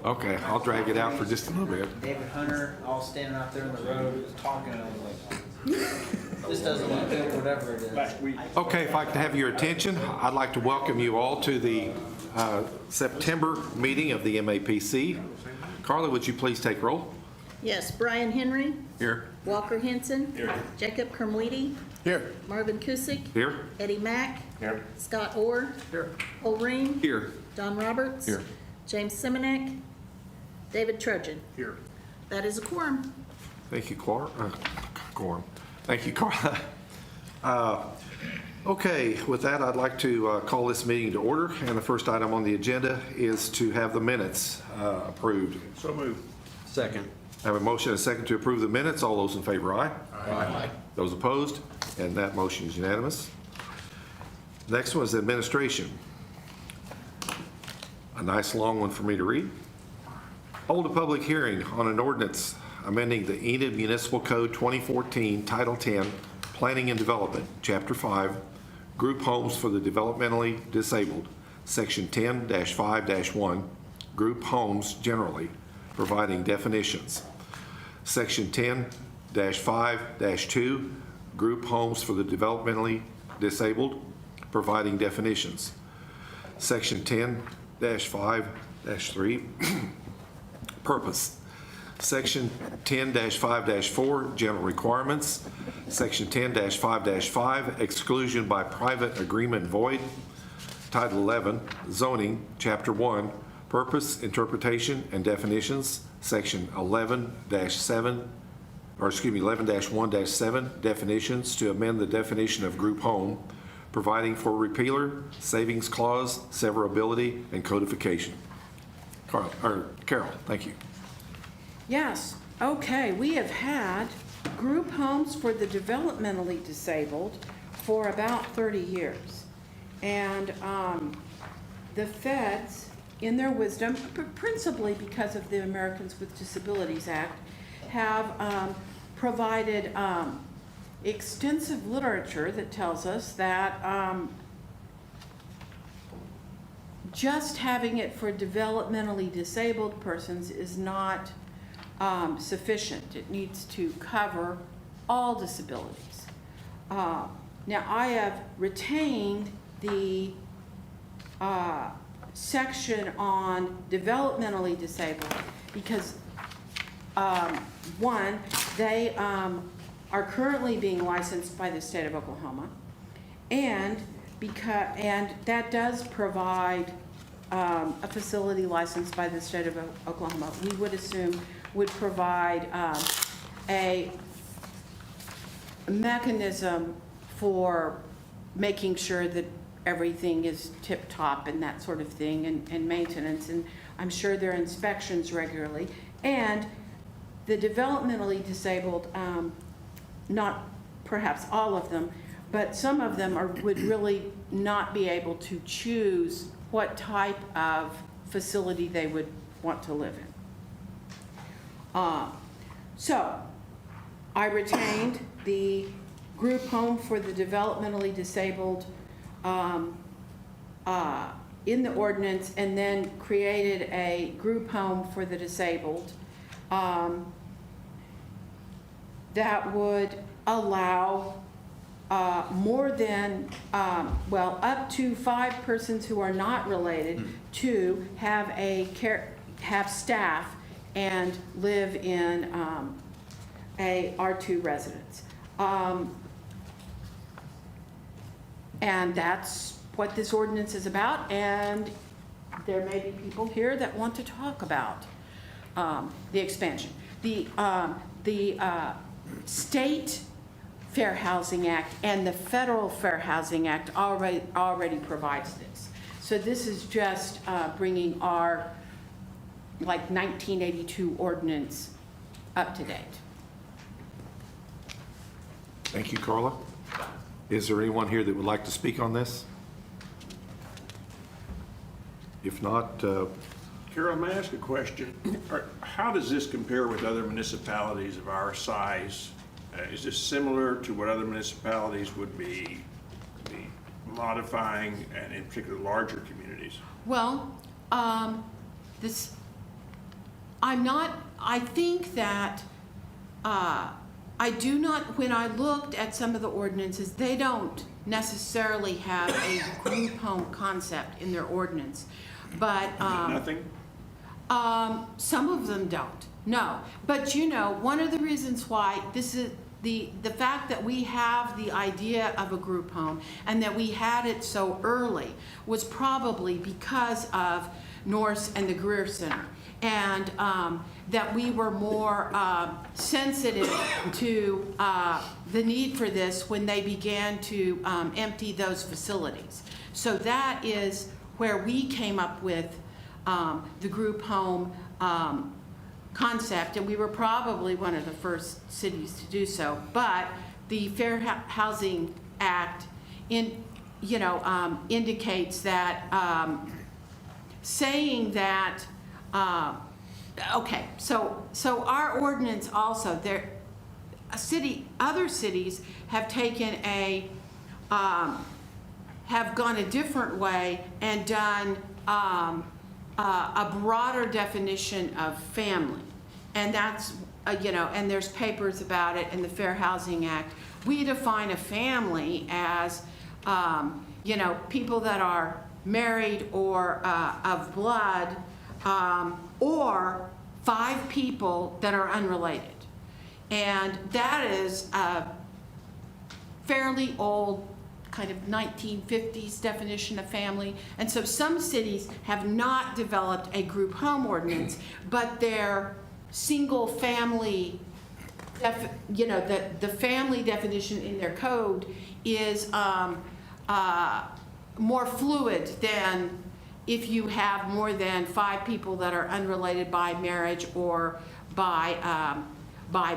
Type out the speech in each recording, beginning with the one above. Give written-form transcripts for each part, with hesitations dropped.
Okay, I'll drag it out for just a little bit. David Hunter, all standing out there in the road, just talking, and I was like, this doesn't look good, whatever it is. Okay, if I can have your attention, I'd like to welcome you all to the September meeting of the MAPC. Carla, would you please take roll? Yes, Brian Henry, Here. Walker Henson. Here. Jacob Kermweedy, Here. Marvin Kusick. Here. Eddie Mack. Here. Scott Orr. Here. Cole Ream. Here. Don Roberts. Here. James Simonek. David Trudgeon. Here. That is a quorum. Thank you, Quorum. Thank you, Carla. Okay, with that, I'd like to call this meeting to order, and the first item on the agenda is to have the minutes approved. So moved. Second. I have a motion and a second to approve the minutes. All those in favor, aye? Aye. Those opposed? And that motion is unanimous. Next one is administration. A nice long one for me to read. Hold a public hearing on an ordinance amending the Enid Municipal Code 2014, Title 10, Planning and Development, Chapter 5, Group Homes for the Developmentally Disabled, Section 10-5-1, Group Homes generally, providing definitions. Section 10-5-2, Group Homes for the Developmentally Disabled, providing definitions. Section 10-5-3, Purpose. Section 10-5-4, General Requirements. Section 10-5-5, Exclusion by Private Agreement Void. Title 11, Zoning, Chapter 1, Purpose, Interpretation, and Definitions. Section 11-1-7, Definitions, to amend the definition of group home, providing for repealer, savings clause, severability, and codification. Carol, thank you. Yes, okay, we have had group homes for the developmentally disabled for about 30 years. And the feds, in their wisdom, principally because of the Americans with Disabilities Act, have provided extensive literature that tells us that just having it for developmentally disabled persons is not sufficient. It needs to cover all disabilities. Now, I have retained the section on developmentally disabled because, one, they are currently being licensed by the state of Oklahoma, and that does provide a facility licensed by the state of Oklahoma, we would assume would provide a mechanism for making sure that everything is tip-top and that sort of thing, and maintenance, and I'm sure there are inspections regularly. And the developmentally disabled, not perhaps all of them, but some of them would really not be able to choose what type of facility they would want to live in. So I retained the group home for the developmentally disabled in the ordinance, and then created a group home for the disabled that would allow more than, up to 5 persons who are not related to have staff and live in a R2 residence. And that's what this ordinance is about, and there may be people here that want to talk about the expansion. The state Fair Housing Act and the federal Fair Housing Act already provides this. So this is just bringing our 1982 ordinance up to date. Thank you, Carla. Is there anyone here that would like to speak on this? If not, Carol, may I ask a question? How does this compare with other municipalities of our size? Is this similar to what other municipalities would be modifying, and in particular larger communities? Well, this I think that, I do not, when I looked at some of the ordinances, they don't necessarily have a group home concept in their ordinance. But, Nothing? some of them don't, no. But you know, one of the reasons why this is, the fact that we have the idea of a group home and that we had it so early was probably because of Norse and the Greer Center. And that we were more sensitive to the need for this when they began to empty those facilities. So that is where we came up with the group home concept, and we were probably one of the first cities to do so. But the Fair Housing Act indicates that saying that okay, so our ordinance also, other cities have taken have gone a different way and done a broader definition of family. And that's, and there's papers about it in the Fair Housing Act. We define a family as, people that are married or of blood, or 5 people that are unrelated. And that is a fairly old, kind of 1950s definition of family. And so some cities have not developed a group home ordinance, but their single family, the family definition in their code is more fluid than if you have more than 5 people that are unrelated by marriage or by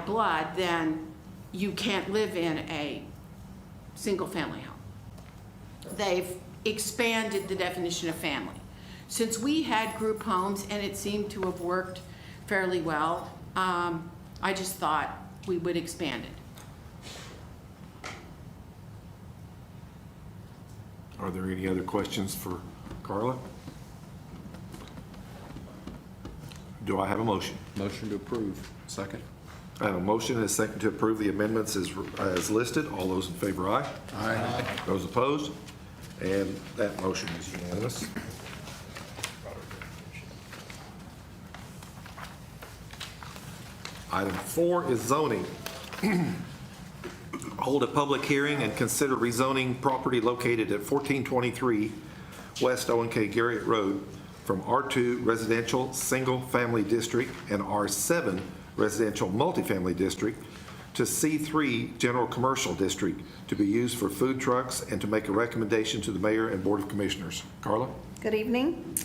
blood, then you can't live in a single family home. They've expanded the definition of family. Since we had group homes and it seemed to have worked fairly well, I just thought we would expand it. Are there any other questions for Carla? Do I have a motion? Motion to approve. Second. I have a motion and a second to approve the amendments as listed. All those in favor, aye. Aye. Those opposed? And that motion is unanimous. Item 4 is zoning. Hold a public hearing and consider rezoning property located at 1423 West O&K Garrett Road from R2 Residential Single Family District and R7 Residential Multifamily District to C3 General Commercial District to be used for food trucks and to make a recommendation to the Mayor and Board of Commissioners. Carla? Good evening.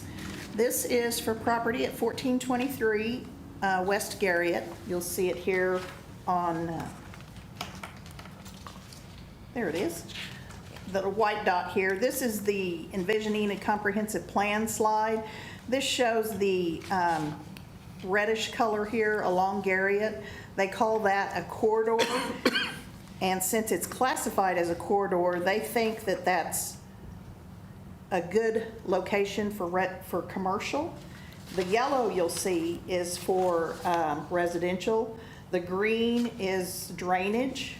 This is for property at 1423 West Garriott. You'll see it here on, there it is, the white dot here. This is the envisioning a comprehensive plan slide. This shows the reddish color here along Garriott. They call that a corridor. And since it's classified as a corridor, they think that that's a good location for commercial. The yellow you'll see is for residential. The green is drainage.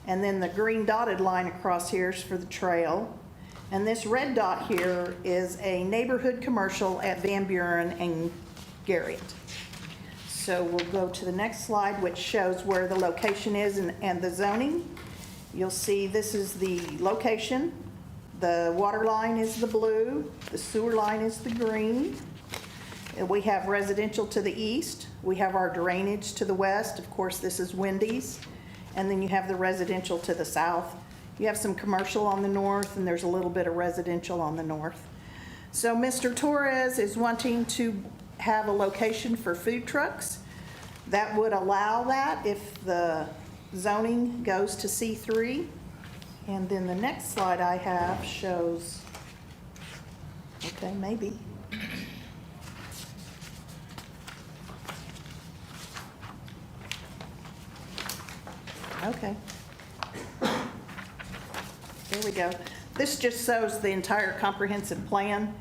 And then the green dotted line across here is for the trail. And this red dot here is a neighborhood commercial at Van Buren and Garriott. So we'll go to the next slide, which shows where the location is and the zoning. You'll see this is the location. The water line is the blue. The sewer line is the green. And we have residential to the east. We have our drainage to the west. Of course, this is Wendy's. And then you have the residential to the south. You have some commercial on the north, and there's a little bit of residential on the north. So Mr. Torres is wanting to have a location for food trucks. That would allow that if the zoning goes to C3. And then the next slide I have shows, okay, maybe. Okay. There we go. This just shows the entire comprehensive plan.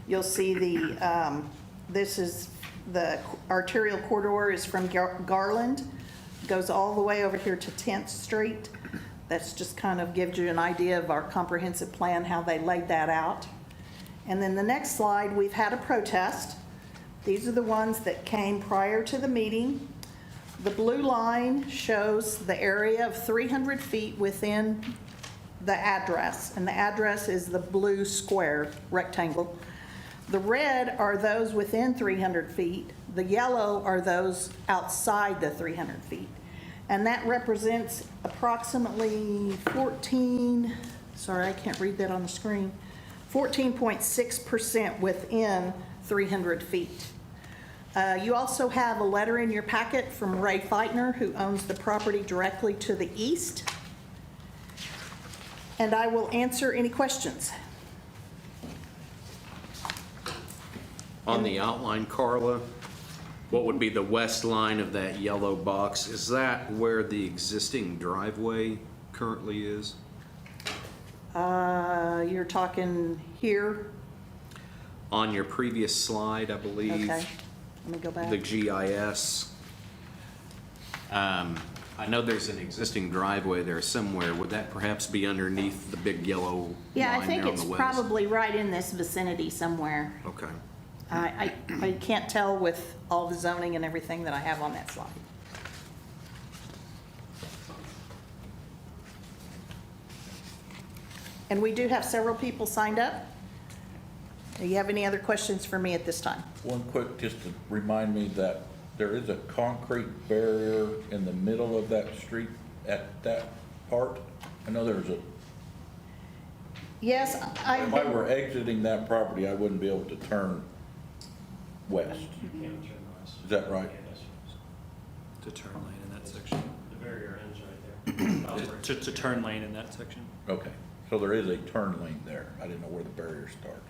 You'll see the, this is the arterial corridor is from Garland, goes all the way over here to 10th Street. That's just kind of gives you an idea of our comprehensive plan, how they laid that out. And then the next slide, we've had a protest. These are the ones that came prior to the meeting. The blue line shows the area of 300 feet within the address, and the address is the blue square rectangle. The red are those within 300 feet. The yellow are those outside the 300 feet. And that represents approximately 14, sorry, I can't read that on the screen, 14.6% within 300 feet. You also have a letter in your packet from Ray Feitner, who owns the property directly to the east. And I will answer any questions. On the outline, Carla, what would be the west line of that yellow box? Is that where the existing driveway currently is? You're talking here? On your previous slide, I believe. Okay, let me go back. The GIS. I know there's an existing driveway there somewhere. Would that perhaps be underneath the big yellow Yeah, I line think there on it's the west? probably right in this vicinity somewhere. Okay. I can't tell with all the zoning and everything that I have on that slide. And we do have several people signed up. Do you have any other questions for me at this time? One quick, just to remind me that there is a concrete barrier in the middle of that street at that part. I know there's a, Yes, if I I, were exiting that property, I wouldn't be able to turn west. Is that right? To turn lane in that section. The barrier ends right there. To turn lane in that section. Okay, so there is a turn lane there. I didn't know where the barrier started.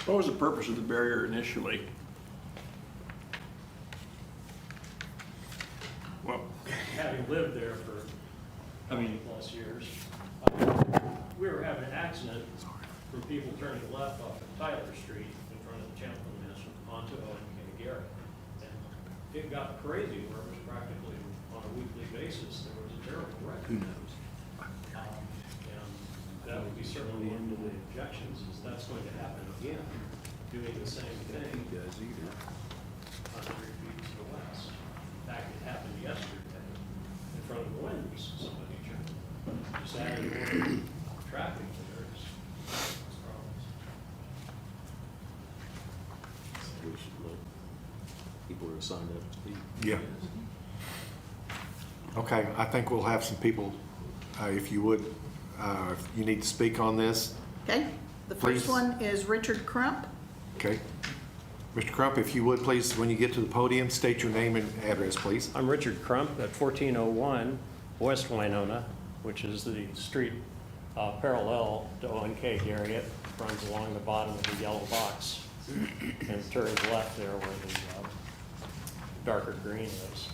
What was the purpose of the barrier initially? Well, Having lived there for 20-plus years, we were having an accident from people turning left off of Tyler Street in front of the Champlin Mansion onto ONK Garrett. And it got crazy where it was practically on a weekly basis, there was a terrible wreck. And that would be certainly one of the objections, is that's going to happen again, doing the same thing 100 feet to the west. In fact, it happened yesterday in front of the windows, somebody turned. Just added more traffic to there's problems. We should let people who are signed up speak. Yeah. Okay, I think we'll have some people, if you would, if you need to speak on this. okay. The first Please. one is Richard Crump. Okay. Mr. Crump, if you would, please, when you get to the podium, state your name and address, please. I'm Richard Crump at 1401 West Winona, which is the street parallel to ONK Garrett, runs along the bottom of the yellow box and turns left there where the darker green is.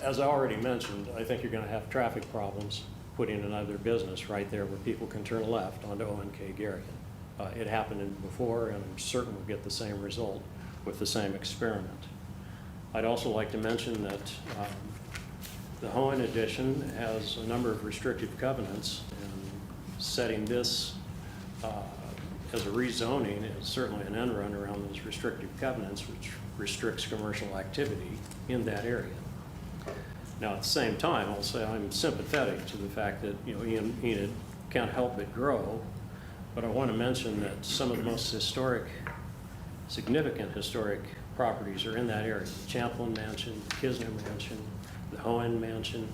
As I already mentioned, I think you're going to have traffic problems putting another business right there where people can turn left onto ONK Garrett. It happened before, and I'm certain we'll get the same result with the same experiment. I'd also like to mention that the Hohen addition has a number of restrictive covenants, and setting this as a rezoning is certainly an end run around those restrictive covenants, which restricts commercial activity in that area. Now, at the same time, I'll say I'm sympathetic to the fact that, Enid can't help but grow, but I want to mention that some of the most significant historic properties are in that area. The Champlin Mansion, the Kisner Mansion, the Hohen Mansion,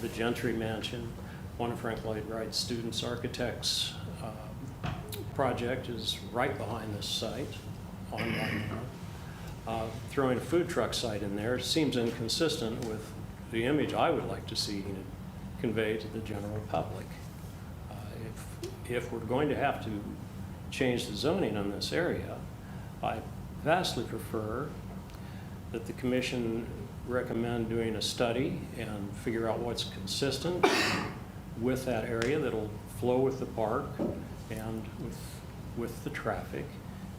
the Gentry Mansion. One of Frank Lloyd Wright's students' architects project is right behind this site on Winona. Throwing a food truck site in there seems inconsistent with the image I would like to see Enid convey to the general public. If we're going to have to change the zoning on this area, I vastly prefer that the commission recommend doing a study and figure out what's consistent with that area that'll flow with the park and with with the traffic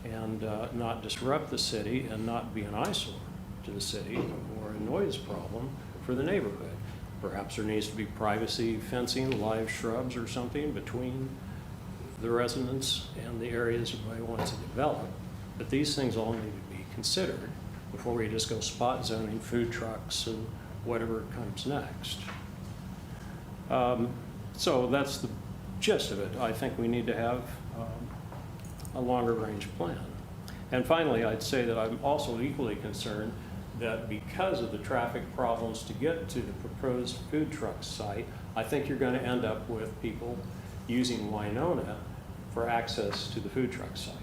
and not disrupt the city and not be an eyesore to the city or a noise problem for the neighborhood. Perhaps there needs to be privacy fencing, live shrubs or something between the residents and the areas you might want to develop. But these things all need to be considered before we just go spot zoning food trucks and whatever comes next. So that's the gist of it. I think we need to have a longer range plan. And finally, I'd say that I'm also equally concerned that because of the traffic problems to get to the proposed food truck site, I think you're going to end up with people using Winona for access to the food truck site,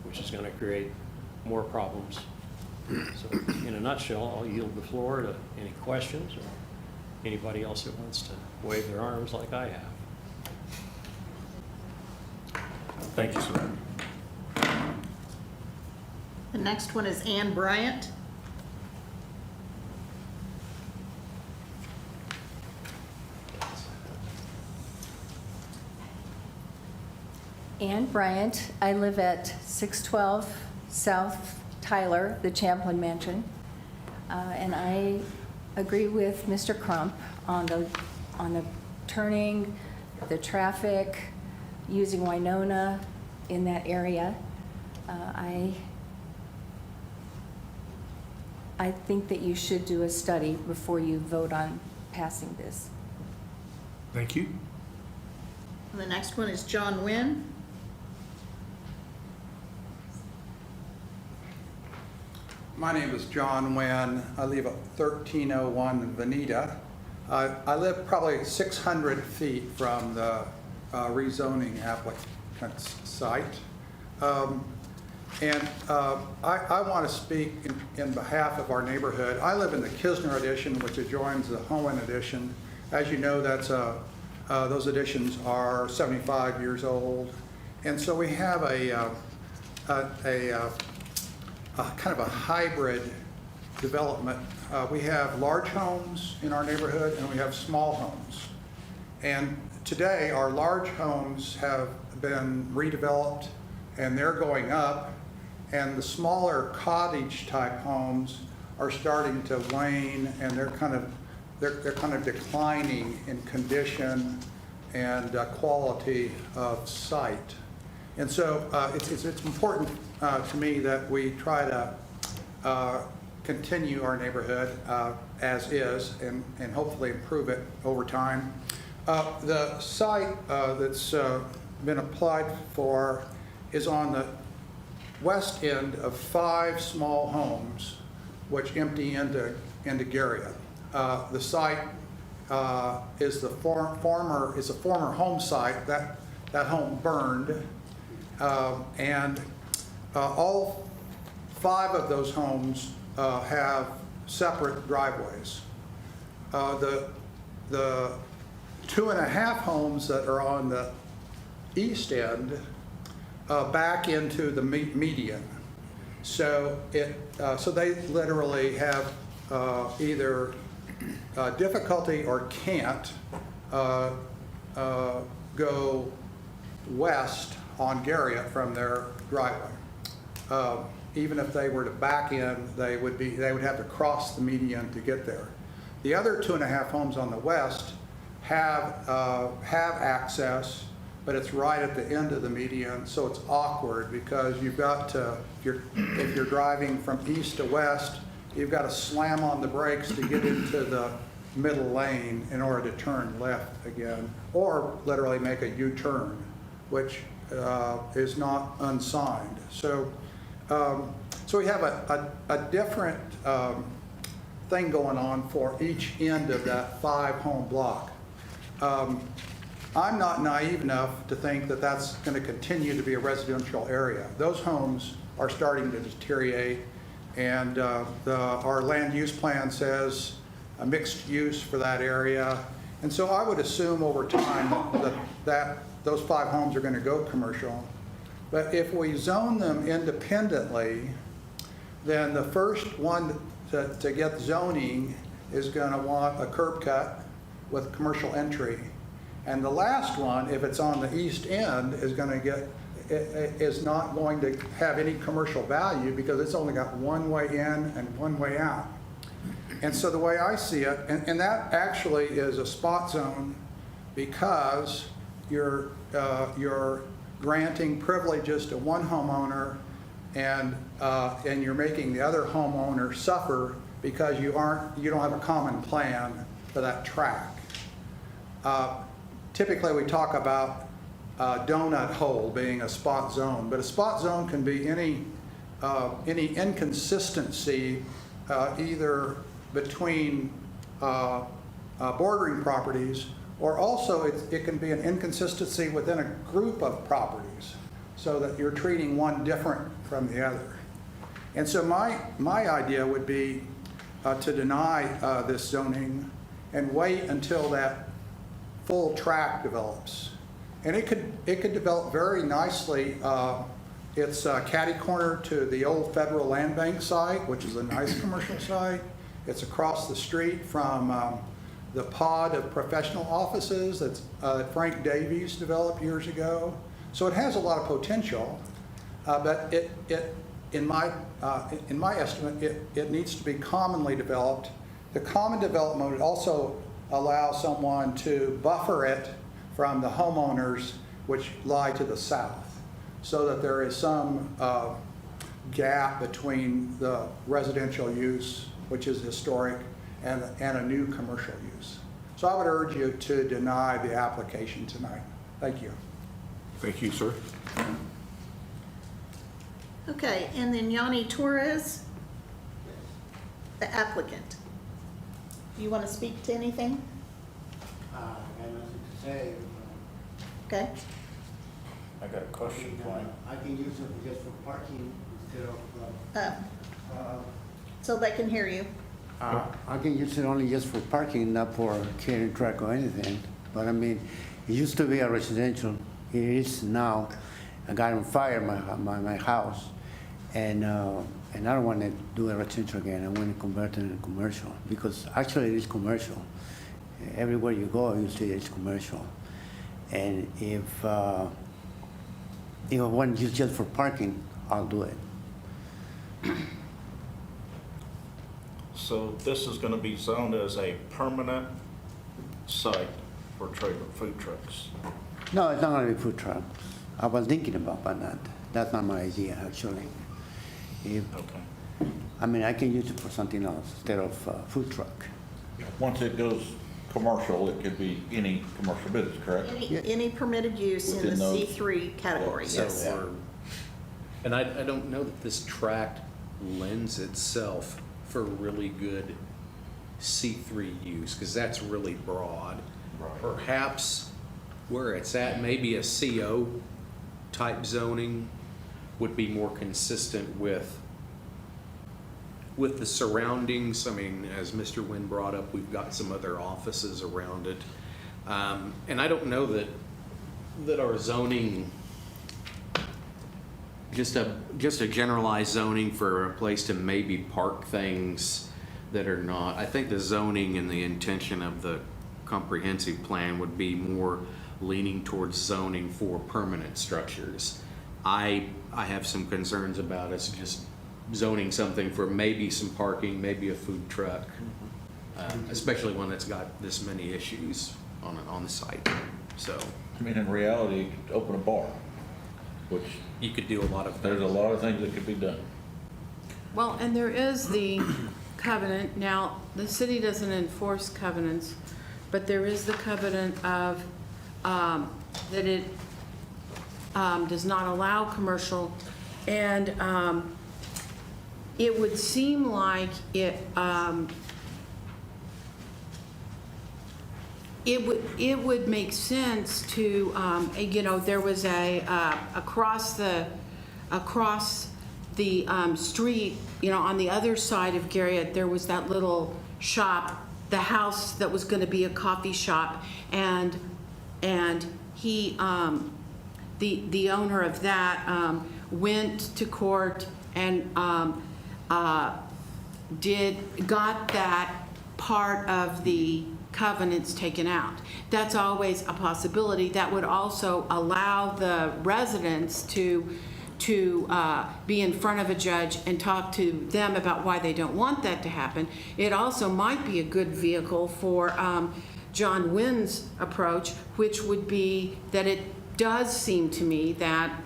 which is going to create more problems. So in a nutshell, I'll yield the floor to any questions or anybody else that wants to wave their arms like I have. Thank you, sir. The next one is Ann Bryant. Ann Bryant. I live at 612 South Tyler, the Champlin Mansion. And I agree with Mr. Crump on the turning, the traffic, using Winona in that area. I think that you should do a study before you vote on passing this. Thank you. And the next one is John Wynn. My name is John Wynn. I live at 1301 Veneta. I live probably 600 feet from the rezoning applicant's site. I want to speak in behalf of our neighborhood. I live in the Kisner addition, which adjoins the Hohen addition. As you know, those additions are 75 years old. And so we have a kind of a hybrid development. We have large homes in our neighborhood and we have small homes. And today our large homes have been redeveloped and they're going up, and the smaller cottage type homes are starting to wane, and they're kind of declining in condition and quality of site. And so it's important to me that we try to continue our neighborhood as is and hopefully improve it over time. The site that's been applied for is on the west end of 5 small homes which empty into Garriott. The site is a former home site. That home burned. And all 5 of those homes have separate driveways. The 2.5 homes that are on the east end back into the median. So they literally have either difficulty or can't go west on Garriott from their driveway. Even if they were to back in, they would have to cross the median to get there. The other 2.5 homes on the west have access, but it's right at the end of the median, so it's awkward because you've got to, if you're driving from east to west, you've got to slam on the brakes to get into the middle lane in order to turn left again, or literally make a U-turn, which is not unsigned. So we have a different thing going on for each end of that 5-home block. I'm not naive enough to think that that's going to continue to be a residential area. Those homes are starting to deteriorate, and our land use plan says a mixed use for that area. And so I would assume over time that those 5 homes are going to go commercial. But if we zone them independently, then the first one to get zoning is going to want a curb cut with commercial entry. And the last one, if it's on the east end, is going to get is not going to have any commercial value because it's only got one way in and one way out. And so the way I see it, and that actually is a spot zone because you're granting privileges to one homeowner and you're making the other homeowner suffer because you don't have a common plan for that track. Typically, we talk about donut hole being a spot zone, but a spot zone can be any inconsistency either between bordering properties, or also it can be an inconsistency within a group of properties, so that you're treating one different from the other. And so my idea would be to deny this zoning and wait until that full tract develops. And it could develop very nicely. It's catty corner to the old Federal Land Bank site, which is a nice commercial site. It's across the street from the pod of professional offices that Frank Davies developed years ago. So it has a lot of potential, but in my estimate, it needs to be commonly developed. The common development would also allow someone to buffer it from the homeowners which lie to the south, so that there is some gap between the residential use, which is historic, and a new commercial use. So I would urge you to deny the application tonight. Thank you. Thank you, sir. Okay, and then Yanni Torres, the applicant. Do you want to speak to anything? I have nothing to say. Okay. I got a question for you. I can use it just for parking instead of, So they can hear you. I can use it only just for parking, not for carrying truck or anything. But I mean, it used to be a residential. It is now. I got on fire my house, and I don't want to do a residential again. I want to convert it into commercial, because actually it is commercial. Everywhere you go, you see it's commercial. And if I want to use just for parking, I'll do it. So this is going to be zoned as a permanent site for food trucks. No, it's not going to be food trucks. I was thinking about, but that's not my idea, actually. Okay. I mean, I can use it for something else instead of food truck. Once it goes commercial, it could be any commercial business, correct? Any permitted use in the Within those- C3 category, So yes. and I don't know that this tract lends itself for really good C3 use, because that's really broad. Right. Perhaps where it's at, maybe a CO type zoning would be more consistent with the surroundings. I mean, as Mr. Wynn brought up, we've got some other offices around it. And I don't know that our zoning, just a generalized zoning for a place to maybe park things that are not. I think the zoning and the intention of the comprehensive plan would be more leaning towards zoning for permanent structures. I have some concerns about us just zoning something for maybe some parking, maybe a food truck, especially one that's got this many issues on the site. So I mean, in reality, you could open a bar, which you could do a lot of things. there's a lot of things that could be done. Well, and there is the covenant. Now, the city doesn't enforce covenants, but there is the covenant of, that it does not allow commercial, and it would seem like it would make sense to, there was across the street, on the other side of Garriott, there was that little shop, the house that was going to be a coffee shop, and he, the owner of that, went to court and got that part of the covenants taken out. That's always a possibility. That would also allow the residents to be in front of a judge and talk to them about why they don't want that to happen. It also might be a good vehicle for John Wynn's approach, which would be that it does seem to me that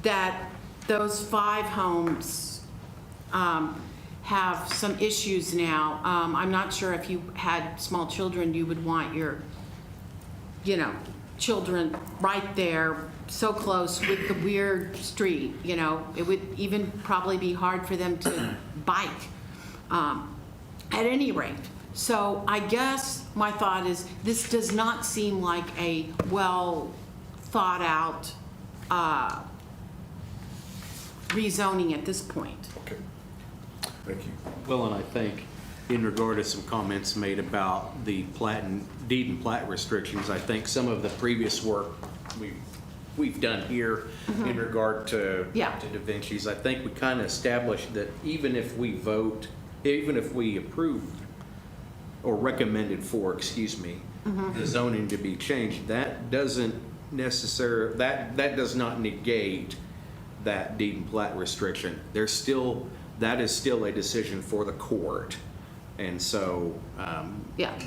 that those 5 homes have some issues now. I'm not sure if you had small children, you would want your, children right there, so close with the weird street, It would even probably be hard for them to bike, at any rate. So I guess my thought is, this does not seem like a well-thought-out rezoning at this point. Okay. Thank you. Well, and I think in regard to some comments made about the deed and plat restrictions, I think some of the previous work we've done here in regard to Da Vinci's, I think we kind of established that even if we approved or recommended for, the zoning to be changed, that doesn't necessarily, that does not negate that deed and plat restriction. That is still a decision for the court. And so,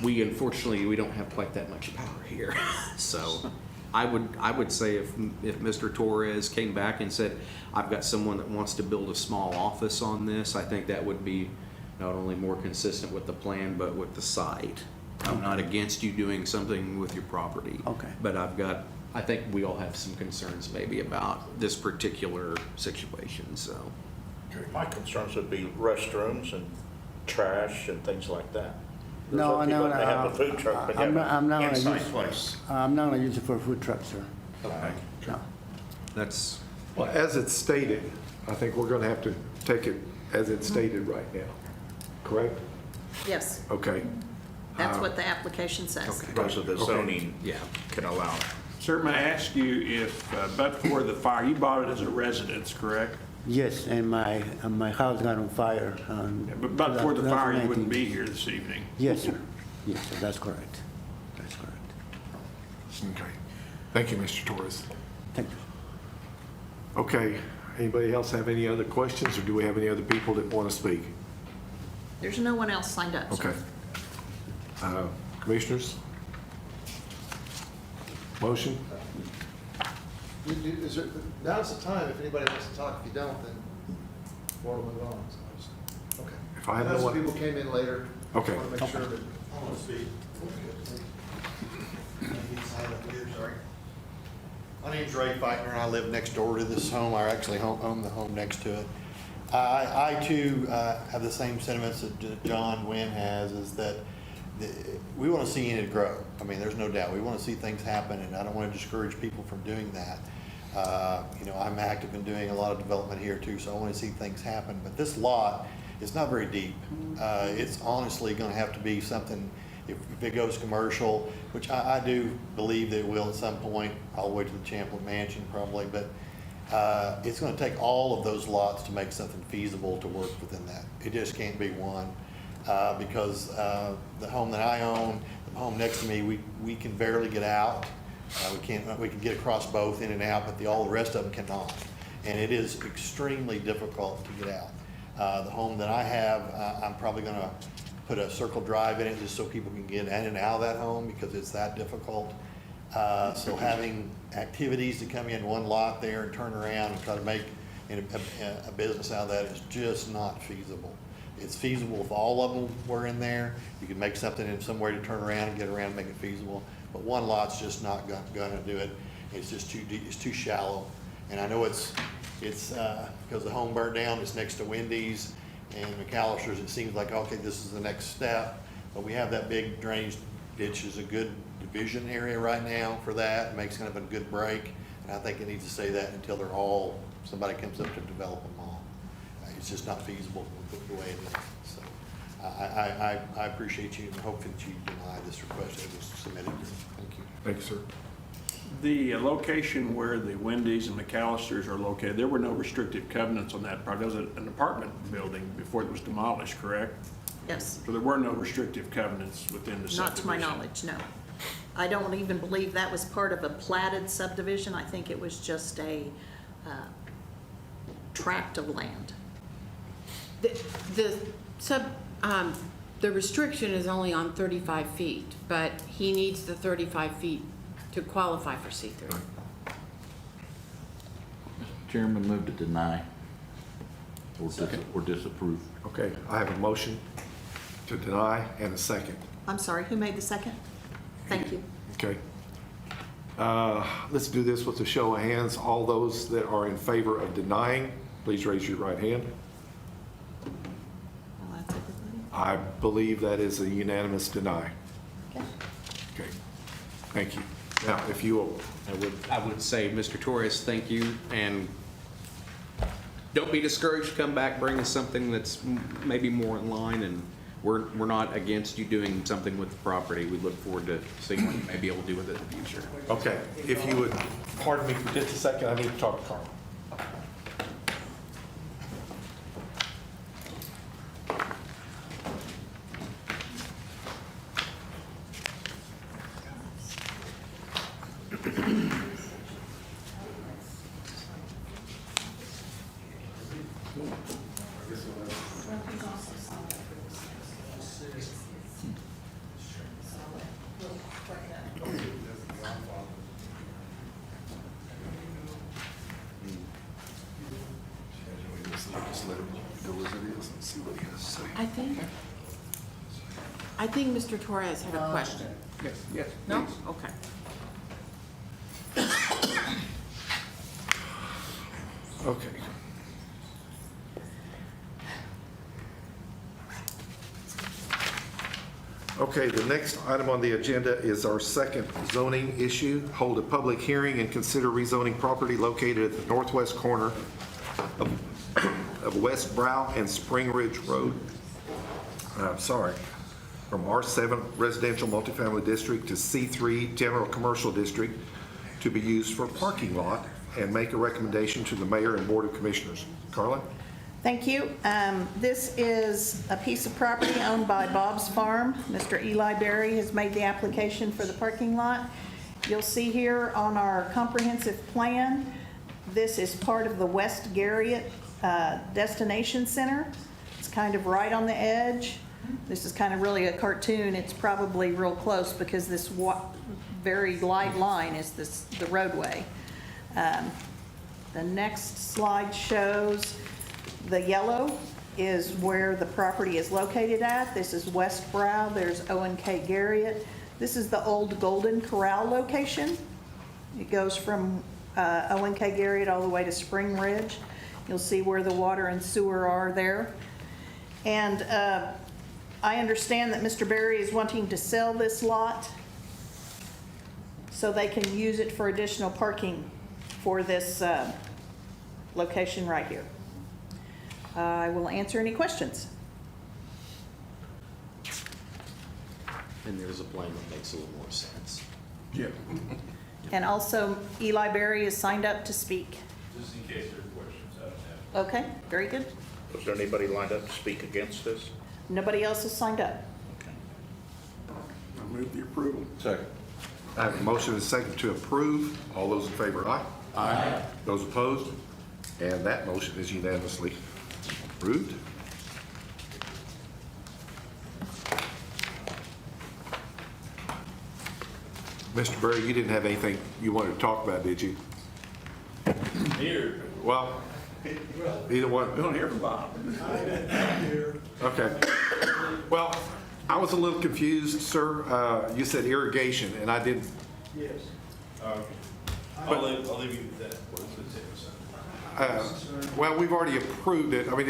we don't have quite that much power here. So I would say if Mr. Torres came back and said, I've got someone that wants to build a small office on this, I think that would be not only more consistent with the plan, but with the site. I'm not against you doing something with your property. Okay. But I think we all have some concerns maybe about this particular situation, so. My concerns would be restrooms and trash and things like that. There's No, other people no, that have a food truck, but I'm have not an gonna inside use, place. I'm not gonna use it for a food truck, sir. Okay. No. That's, Well, as it's stated, I think we're going to have to take it as it's stated right now. Correct? Yes, Okay. that's what the application says. Because of the zoning yeah. can allow it. Sir, may I ask you if, but for the fire, you bought it as a residence, correct? Yes, and my house got on fire. But for the fire, you 2019. wouldn't be here this evening. Yes, sir. Yes, sir, that's correct. That's correct. Okay. Thank you, Mr. Torres. Thank you. Okay. Anybody else have any other questions, or do we have any other people that want to speak? There's no one else signed up, sir. Okay. Commissioners? Motion? Now's the time, if anybody wants to talk. If you don't, then board will move on. Okay. If I had I no know some one- people came in later. Okay. Want to make sure that. I want to speak. Sorry. My name's Ray Feitner, and I live next door to this home. I actually own the home next to it. I too have the same sentiments that John Wynn has, is that we want to see it grow. I mean, there's no doubt. We want to see things happen, and I don't want to discourage people from doing that. I'm active in doing a lot of development here too, so I want to see things happen. But this lot is not very deep. It's honestly going to have to be something, if it goes commercial, which I do believe that it will at some point, all the way to the Champlin Mansion probably, but it's going to take all of those lots to make something feasible to work within that. It just can't be one. Because the home that I own, the home next to me, we can barely get out. We can get across both in and out, but all the rest of them cannot. And it is extremely difficult to get out. The home that I have, I'm probably going to put a circle drive in it just so people can get in and out of that home because it's that difficult. So having activities to come in one lot there and turn around and try to make a business out of that is just not feasible. It's feasible if all of them were in there. You could make something in some way to turn around and get around and make it feasible. But one lot's just not gonna do it. It's just too deep, it's too shallow. And I know it's because the home burnt down, it's next to Wendy's and McAllister's. It seems like, okay, this is the next step. But we have that big drainage ditch is a good division area right now for that. It makes kind of a good break. And I think it needs to stay that until somebody comes up to develop them all. It's just not feasible the way it is. So I appreciate you and hope that you deny this request that was submitted. Thank you. Thank you, sir. The location where the Wendy's and McAllister's are located, there were no restrictive covenants on that property. That was an apartment building before it was demolished, correct? Yes, So there were no restrictive covenants within the subdivision? not to my knowledge, no. I don't even believe that was part of a platted subdivision. I think it was just a tract of land. The the restriction is only on 35 feet, but he needs the 35 feet to qualify for C3. Chairman, move to deny or disapprove. Okay, I have a motion to deny and a second. I'm sorry, who made the second? Thank you. Okay. Let's do this with a show of hands. All those that are in favor of denying, please raise your right hand. Well, that's everybody. I believe that is a unanimous deny. Okay. Okay, thank you. Now, if you will, I would say, Mr. Torres, thank you, and don't be discouraged. Come back, bring us something that's maybe more in line, and we're not against you doing something with the property. We look forward to seeing what you may be able to do with it in the future. okay, if you would pardon me for just a second, I need to talk to Carl. Just let him go as it is and see what he has to say. I think Mr. Torres had a question. Yes, yes. No? Okay. Okay. Okay, the next item on the agenda is our second zoning issue. Hold a public hearing and consider rezoning property located at the northwest corner of West Brow and Spring Ridge Road. From R7 Residential Multifamily District to C3 General Commercial District to be used for parking lot, and make a recommendation to the mayor and board of commissioners. Carla? Thank you. This is a piece of property owned by Bob's Farm. Mr. Eli Berry has made the application for the parking lot. You'll see here on our comprehensive plan, this is part of the West Garriott Destination Center. It's kind of right on the edge. This is kind of really a cartoon. It's probably real close because this very light line is the roadway. The next slide shows the yellow is where the property is located at. This is West Brow. There's O&K Garriott. This is the old Golden Corral location. It goes from O&K Garriott all the way to Spring Ridge. You'll see where the water and sewer are there. And I understand that Mr. Berry is wanting to sell this lot so they can use it for additional parking for this location right here. I will answer any questions. And there's a plan that makes a little more sense. Yeah. And also Eli Berry is signed up to speak. Just in case there are questions, I don't have. Okay, very good. Was there anybody lined up to speak against this? Nobody else is signed up. I move the approval. Second. I have a motion and a second to approve. All those in favor, aye? Aye. Those opposed? And that motion is unanimously approved. Mr. Berry, you didn't have anything you wanted to talk about, did you? Here. Well, either one. We don't hear from Bob. Okay. Well, I was a little confused, sir. You said irrigation, and I didn't. Yes. I'll leave you with that. Well, we've already approved it. I mean,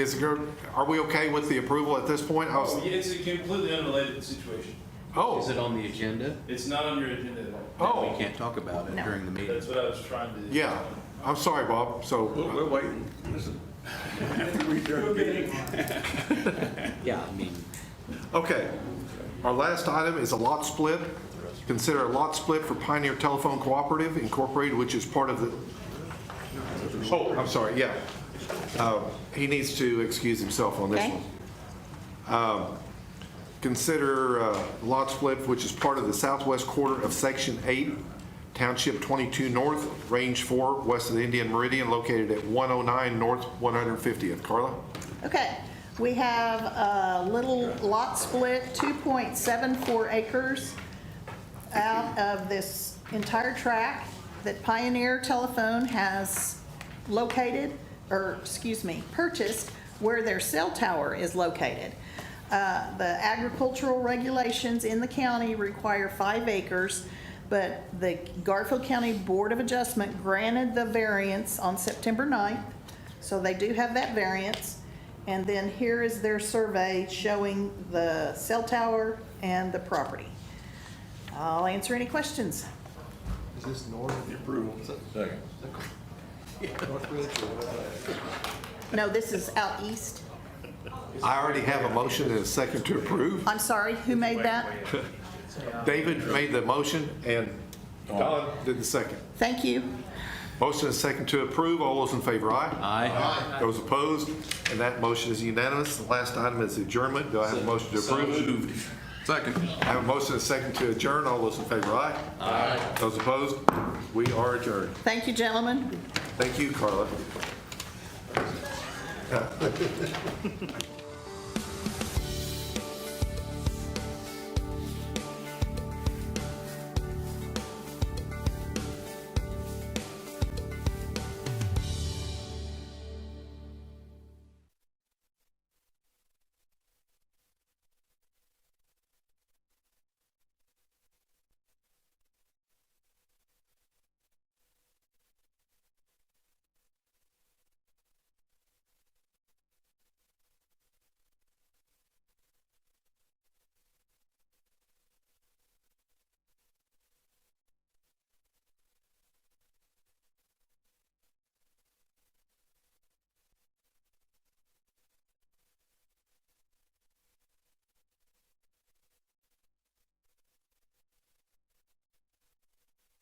are we okay with the approval at this point? It's completely unrelated to the situation. Is it on the agenda? It's not on your agenda at all. We can't talk about it No. during the meeting. That's what I was trying to. Yeah. I'm sorry, Bob. So, We're waiting. Listen. After we adjourn the meeting. Yeah, I mean, okay. Our last item is a lot split Consider a lot split for Pioneer Telephone Cooperative Incorporated, which is part of the, oh, I'm sorry, yeah. He needs to excuse himself on this Okay. one. Consider lot split, which is part of the southwest quarter of Section 8, Township 22 North, Range 4, west of the Indian Meridian, located at 109 North 150th. Carla? Okay, we have a little lot split, 2.74 acres out of this entire tract that Pioneer Telephone has located, or excuse me, purchased where their cell tower is located. The agricultural regulations in the county require 5 acres, but the Garfield County Board of Adjustment granted the variance on September 9th, so they do have that variance. And then here is their survey showing the cell tower and the property. I'll answer any questions. Is this north of the approval? Second. No, this is out east. I already have a motion and a second to approve. I'm sorry, who made that? David made the motion and Don did the second. Thank you. Motion and second to approve. All those in favor, aye? Aye. Those opposed? And that motion is unanimous. The last item is adjournment. Do I have a motion to approve? Second. I have a motion and second to adjourn. All those in favor, aye? Aye. Those opposed? We are adjourned. Thank you, gentlemen. Thank you, Carla.